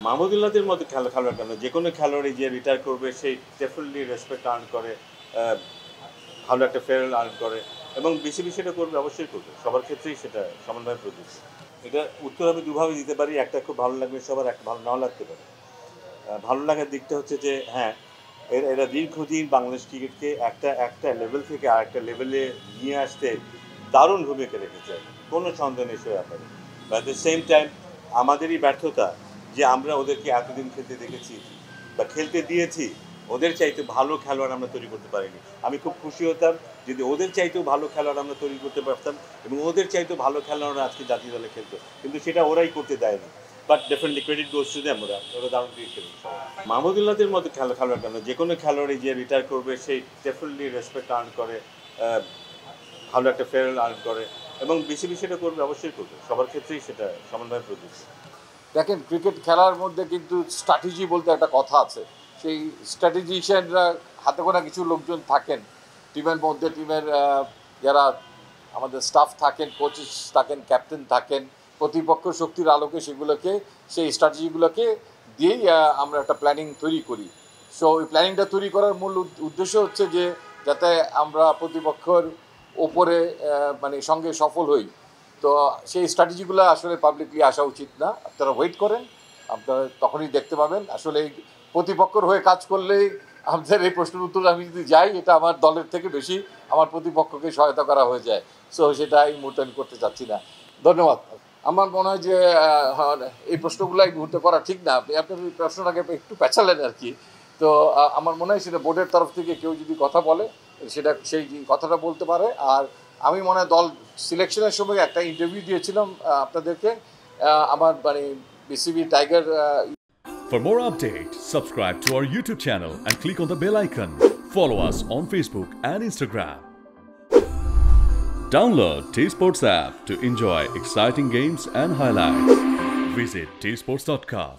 মাহমুদুল্লাহদের মতো খেলোয়াড় কেন, যে কোনো খেলোয়াড়ই যে রিটায়ার করবে সেই ডেফিনেটলি রেসপেক্ট আর্ন করে, ভালো একটা ফেয়ার আর্ন করে, এবং বিসিবি সেটা করবে, অবশ্যই করবে, সবার ক্ষেত্রেই সেটা সমানভাবে প্রযোজ্য। এটা উত্তর আমি দুভাবে দিতে পারি, একটা খুব ভালো লাগবে সবার, একটা ভালো নাও লাগতে পারে। ভালো লাগার দিকটা হচ্ছে যে হ্যাঁ, এরা দীর্ঘদিন বাংলাদেশ ক্রিকেটকে একটা লেভেল থেকে আর একটা লেভেলে নিয়ে আসতে দারুণ ভূমিকা রেখেছে, কোনো সন্দেহ নেই সে ব্যাপারে। বাট দ্য সেম টাইম আমাদেরই ব্যর্থতা যে আমরা ওদেরকে এতদিন খেলতে দেখেছি বা খেলতে দিয়েছি, ওদের চাইতে ভালো খেলোয়াড় আমরা তৈরি করতে পারিনি। আমি খুব খুশি হতাম যদি ওদের চাইতেও ভালো খেলোয়াড় আমরা তৈরি করতে পারতাম এবং ওদের চাইতেও ভালো খেলোয়াড়রা আজকে জাতীয় দলে খেলতো, কিন্তু সেটা ওরাই করতে দেয়নি। But definitely credit goes to them, ওরা দারুণ ক্রিকেট খেলেছে। মাহমুদুল্লাহদের মতো খেলোয়াড় কেন, যে কোনো খেলোয়াড়ই যে রিটায়ার করবে সেই ডেফিনেটলি রেসপেক্ট আর্ন করে, ভালো একটা ফেয়ার আর্ন করে, এবং বিসিবি সেটা করবে, অবশ্যই করবে, সবার ক্ষেত্রেই সেটা সমানভাবে প্রযোজ্য। দেখেন, ক্রিকেট খেলার মধ্যে কিন্তু স্ট্র্যাটেজি বলতে একটা কথা আছে। সেই স্ট্র্যাটেজিশিয়ানরা হাতে গোনা কিছু লোকজন থাকেন টিমের মধ্যে, টিমের যারা আমাদের স্টাফ থাকেন, কোচেস থাকেন, ক্যাপ্টেন থাকেন, প্রতিপক্ষ শক্তির আলোকে সেগুলোকে, সেই স্ট্র্যাটেজিগুলোকে দিয়েই আমরা একটা প্ল্যানিং তৈরি করি। সো ওই প্ল্যানিংটা তৈরি করার মূল উদ্দেশ্য হচ্ছে যে যাতে আমরা প্রতিপক্ষের ওপরে মানে সঙ্গে সফল হই। তো সেই স্ট্র্যাটেজিগুলো আসলে পাবলিকলি আসা উচিত না, আপনারা ওয়েট করেন, আপনারা তখনই দেখতে পাবেন। আসলে প্রতিপক্ষের হয়ে কাজ করলেই আমাদের এই প্রশ্নের উত্তর আমি যদি যাই, এটা আমার দলের থেকে বেশি আমার প্রতিপক্ষকে সহায়তা করা হয়ে যায়। সো সেটা এই মুহূর্তে আমি করতে চাচ্ছি না। ধন্যবাদ। আমার মনে হয় যে এই প্রশ্নগুলো এই মুহূর্তে করা ঠিক না। আপনার এই প্রশ্নটাকে একটু পেঁচালেন আর কি। তো আমার মনে হয় সেটা বোর্ডের তরফ থেকে কেউ যদি কথা বলে সেটা সেই কথাটা বলতে পারে। আর আমি মনে হয় দল সিলেকশনের সময় একটা ইন্টারভিউ দিয়েছিলাম আপনাদেরকে, আমার মানে BCB tiger. For more updates, subscribe to our YouTube channel and click on the bell icon. Follow us on Facebook and Instagram. Download T-Sports app to enjoy exciting games and highlights. Visit tsports.com.